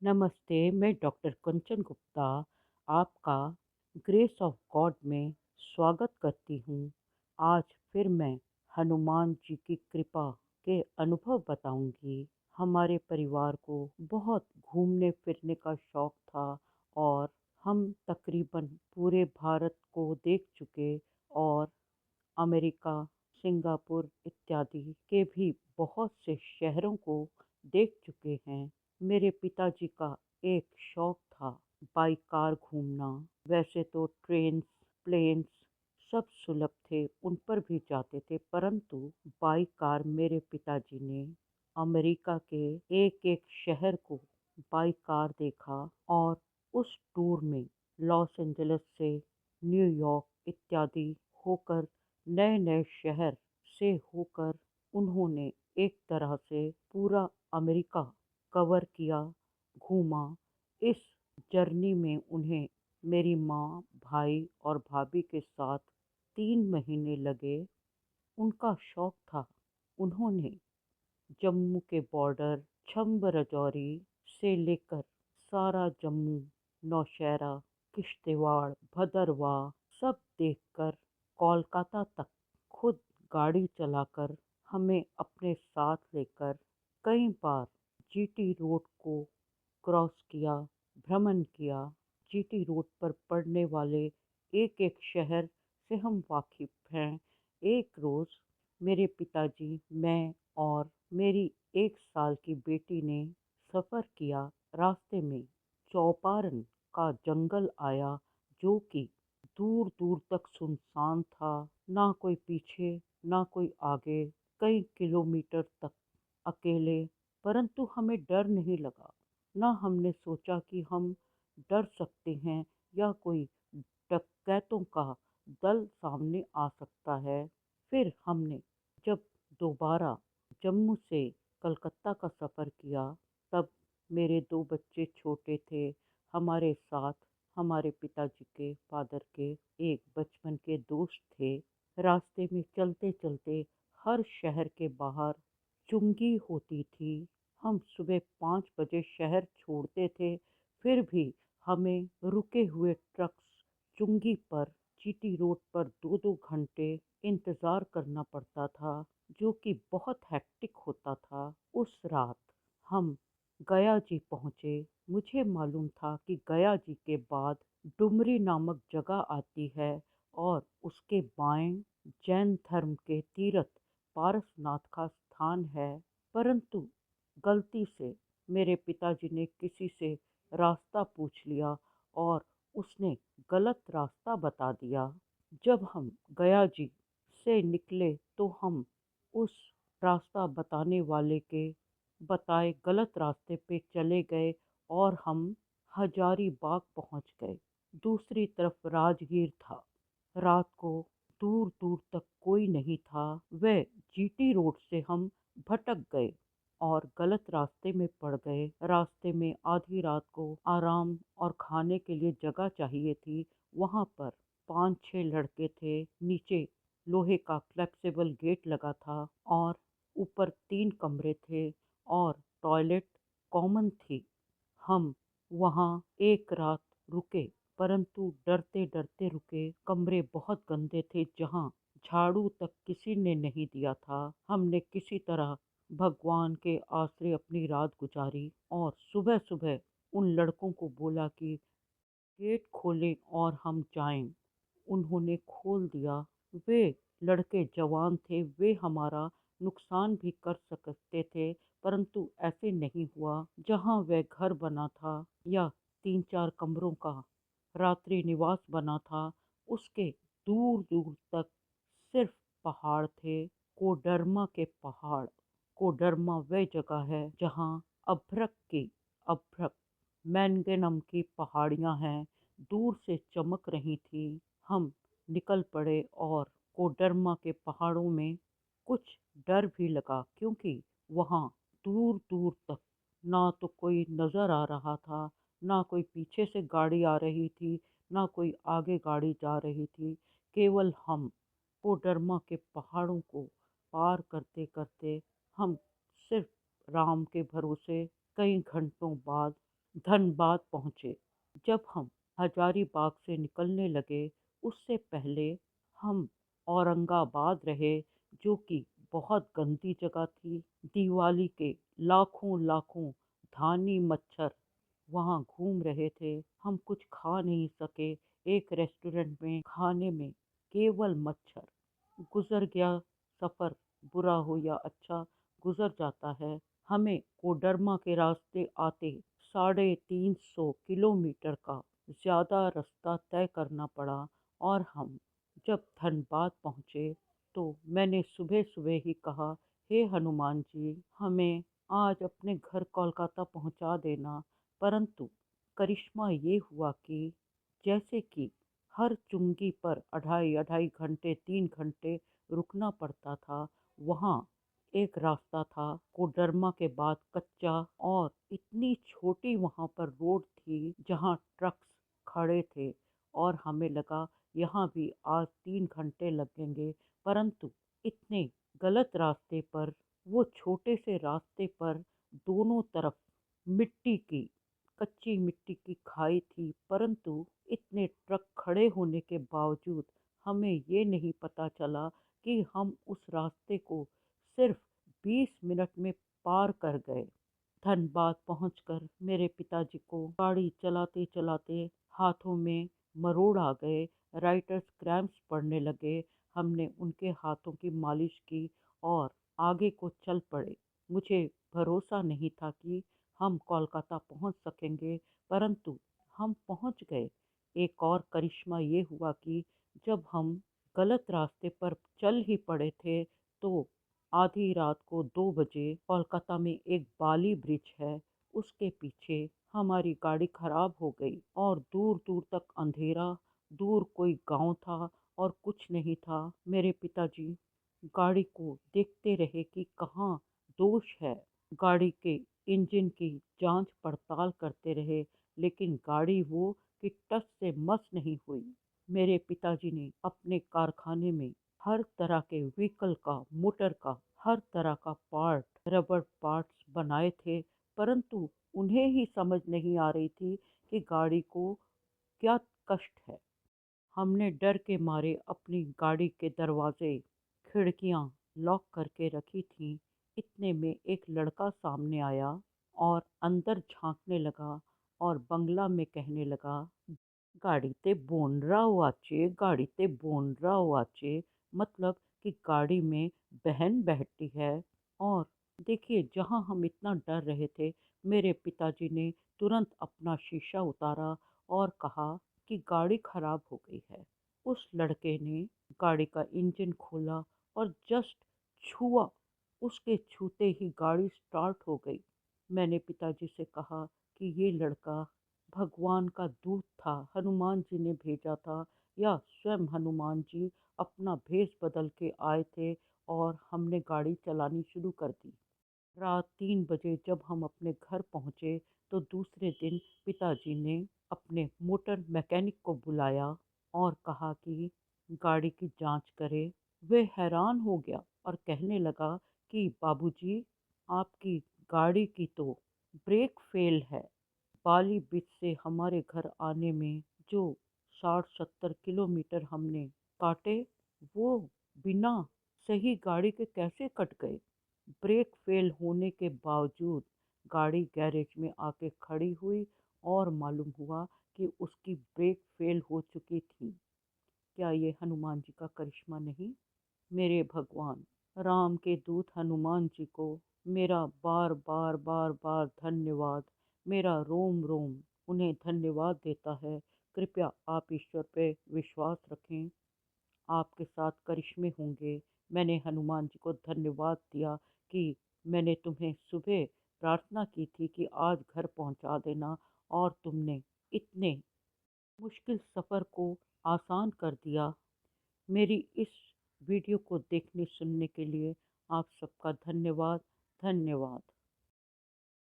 नमस्ते, मैं डॉक्टर कंचन गुप्ता आपका ग्रेस ऑफ गॉड में स्वागत करती हूँ। आज फिर मैं हनुमान जी की कृपा के अनुभव बताऊंगी। हमारे परिवार को बहुत घूमने फिरने का शौक था और हम तकरीबन पूरे भारत को देख चुके और अमेरिका, सिंगापुर इत्यादि के भी बहुत से शहरों को देख चुके हैं। मेरे पिताजी का एक शौक था बाई कार घूमना। वैसे तो ट्रेन्स, प्लेन्स सब सुलभ थे, उन पर भी जाते थे, परंतु बाई कार मेरे पिताजी ने अमेरिका के एक-एक शहर को बाई कार देखा और उस टूर में लॉस एंजलिस से न्यूयॉर्क इत्यादि होकर नए-नए शहर से होकर उन्होंने एक तरह से पूरा अमेरिका कवर किया, घूमा। इस जर्नी में उन्हें मेरी माँ, भाई और भाभी के साथ 3 महीने लगे। उनका शौक था, उन्होंने जम्मू के बॉर्डर छंब राजौरी से लेकर सारा जम्मू, नौशहरा, किश्तवाड़, भदरवाह सब देखकर कोलकाता तक खुद गाड़ी चलाकर हमें अपने साथ लेकर कई बार जीटी रोड को क्रॉस किया, भ्रमण किया। जीटी रोड पर पड़ने वाले एक-एक शहर से हम वाकिफ़ हैं। एक रोज़ मेरे पिताजी, मैं और मेरी 1 साल की बेटी ने सफ़र किया। रास्ते में चौपारण का जंगल आया जो कि दूर-दूर तक सुनसान था। ना कोई पीछे, ना कोई आगे, कई किलोमीटर तक अकेले, परंतु हमें डर नहीं लगा। ना हमने सोचा कि हम डर सकते हैं या कोई डकैतों का दल सामने आ सकता है। फिर हमने जब दोबारा जम्मू से कलकत्ता का सफ़र किया, तब मेरे 2 बच्चे छोटे थे। हमारे साथ हमारे पिताजी के फादर के एक बचपन के दोस्त थे। रास्ते में चलते-चलते हर शहर के बाहर चुंगी होती थी। हम सुबह 5 बजे शहर छोड़ते थे, फिर भी हमें रुके हुए ट्रक्स चुंगी पर जीटी रोड पर 2-2 घंटे इंतज़ार करना पड़ता था, जो कि बहुत हेक्टिक होता था। उस रात हम गया जी पहुँचे। मुझे मालूम था कि गया जी के बाद डुमरी नामक जगह आती है और उसके बाएं जैन धर्म के तीर्थ पारसनाथ का स्थान है, परंतु गलती से मेरे पिताजी ने किसी से रास्ता पूछ लिया और उसने गलत रास्ता बता दिया। जब हम गया जी से निकले तो हम उस रास्ता बताने वाले के बताए गलत रास्ते पे चले गए और हम हजारीबाग पहुंच गए। दूसरी तरफ राजगीर था। रात को दूर-दूर तक कोई नहीं था। वह जीटी रोड से हम भटक गए और गलत रास्ते में पड़ गए। रास्ते में आधी रात को आराम और खाने के लिए जगह चाहिए थी। वहाँ पर 5-6 लड़के थे। नीचे लोहे का फ्लेक्सिबल गेट लगा था और ऊपर 3 कमरे थे और टॉयलेट कॉमन थी। हम वहाँ एक रात रुके, परंतु डरते-डरते रुके। कमरे बहुत गंदे थे, जहाँ झाड़ू तक किसी ने नहीं दिया था। हमने किसी तरह भगवान के आसरे अपनी रात गुजारी और सुबह-सुबह उन लड़कों को बोला कि गेट खोलें और हम जाएं। उन्होंने खोल दिया। वे लड़के जवान थे, वे हमारा नुकसान भी कर सकते थे, परंतु ऐसे नहीं हुआ। जहाँ वह घर बना था या 3-4 कमरों का रात्रि निवास बना था, उसके दूर-दूर तक सिर्फ पहाड़ थे, कोडरमा के पहाड़। कोडरमा वह जगह है जहाँ अभ्रक मैंगनम की पहाड़ियाँ हैं, दूर से चमक रही थी। हम निकल पड़े और कोडरमा के पहाड़ों में कुछ डर भी लगा, क्योंकि वहाँ दूर-दूर तक ना तो कोई नज़र आ रहा था, ना कोई पीछे से गाड़ी आ रही थी, ना कोई आगे गाड़ी जा रही थी। केवल हम कोडरमा के पहाड़ों को पार करते-करते हम सिर्फ राम के भरोसे कई घंटों बाद धनबाद पहुँचे। जब हम हजारीबाग से निकलने लगे, उससे पहले हम औरंगाबाद रहे, जो कि बहुत गंदी जगह थी। दिवाली के लाखों-लाखों धानी मच्छर वहाँ घूम रहे थे। हम कुछ खा नहीं सके। एक रेस्टोरेंट में खाने में केवल मच्छर। गुज़र गया सफ़र, बुरा हो या अच्छा, गुज़र जाता है। हमें कोडरमा के रास्ते आते 350 किलोमीटर का ज़्यादा रास्ता तय करना पड़ा और हम जब धनबाद पहुँचे तो मैंने सुबह-सुबह ही कहा, हे हनुमान जी, हमें आज अपने घर कोलकाता पहुँचा देना। परंतु करिश्मा ये हुआ कि जैसे कि हर चुंगी पर अढ़ाई-अढ़ाई घंटे, 3 घंटे रुकना पड़ता था, वहाँ एक रास्ता था कोडरमा के बाद कच्चा, और इतनी छोटी वहाँ पर रोड थी जहाँ ट्रक्स खड़े थे और हमें लगा यहाँ भी आज 3 घंटे लगेंगे। परंतु इतने गलत रास्ते पर, वो छोटे से रास्ते पर दोनों तरफ मिट्टी की, कच्ची मिट्टी की खाई थी। परंतु इतने ट्रक खड़े होने के बावजूद हमें ये नहीं पता चला कि हम उस रास्ते को सिर्फ 20 मिनट में पार कर गए। धनबाद पहुंचकर मेरे पिताजी को गाड़ी चलाते चलाते हाथों में मरोड़ आ गए, राइटर्स क्रैम्प्स पड़ने लगे। हमने उनके हाथों की मालिश की और आगे को चल पड़े। मुझे भरोसा नहीं था कि हम कोलकाता पहुंच सकेंगे, परंतु हम पहुंच गए। एक और करिश्मा ये हुआ कि जब हम गलत रास्ते पर चल ही पड़े थे तो आधी रात को 2 बजे कोलकाता में एक बाली ब्रिज है, उसके पीछे हमारी गाड़ी खराब हो गई और दूर-दूर तक अंधेरा, दूर कोई गांव था और कुछ नहीं था। मेरे पिताजी गाड़ी को देखते रहे कि कहाँ दोष है। गाड़ी के इंजन की जांच पड़ताल करते रहे, लेकिन गाड़ी वो कि टस से मस नहीं हुई। मेरे पिताजी ने अपने कारखाने में हर तरह के व्हीकल का, मोटर का, हर तरह का पार्ट, रबर पार्ट्स बनाए थे, परंतु उन्हें ही समझ नहीं आ रही थी कि गाड़ी को क्या कष्ट है। हमने डर के मारे अपनी गाड़ी के दरवाजे, खिड़कियां लॉक करके रखी थीं। इतने में एक लड़का सामने आया और अंदर झांकने लगा और बंगला में कहने लगा, गाड़ीते बोनराव आचे, गाड़ीते बोनराव आचे। मतलब कि गाड़ी में बहन बैठती है। और देखिए, जहां हम इतना डर रहे थे, मेरे पिताजी ने तुरंत अपना शीशा उतारा और कहा कि गाड़ी खराब हो गई है। उस लड़के ने गाड़ी का इंजन खोला और जस्ट छुआ, उसके छूते ही गाड़ी स्टार्ट हो गई। मैंने पिताजी से कहा कि ये लड़का भगवान का दूत था, हनुमान जी ने भेजा था, या स्वयं हनुमान जी अपना भेष बदल के आए थे और हमने गाड़ी चलानी शुरू कर दी। रात 3 बजे जब हम अपने घर पहुंचे तो दूसरे दिन पिताजी ने अपने मोटर मैकेनिक को बुलाया और कहा कि गाड़ी की जांच करे। वे हैरान हो गया और कहने लगा कि बाबूजी, आपकी गाड़ी की तो ब्रेक फेल है। बाली बीच से हमारे घर आने में जो 60-70 किलोमीटर हमने काटे, वो बिना सही गाड़ी के कैसे कट गए। ब्रेक फेल होने के बावजूद गाड़ी गैरेज में आके खड़ी हुई और मालूम हुआ कि उसकी ब्रेक फेल हो चुकी थी। क्या ये हनुमान जी का करिश्मा नहीं? मेरे भगवान, राम के दूत हनुमान जी को मेरा बार बार बार बार धन्यवाद। मेरा रोम रोम उन्हें धन्यवाद देता है। कृपया आप ईश्वर पे विश्वास रखें, आपके साथ करिश्मे होंगे। मैंने हनुमान जी को धन्यवाद दिया कि मैंने तुम्हें सुबह प्रार्थना की थी कि आज घर पहुंचा देना, और तुमने इतने मुश्किल सफ़र को आसान कर दिया। मेरी इस वीडियो को देखने सुनने के लिए आप सबका धन्यवाद। धन्यवाद।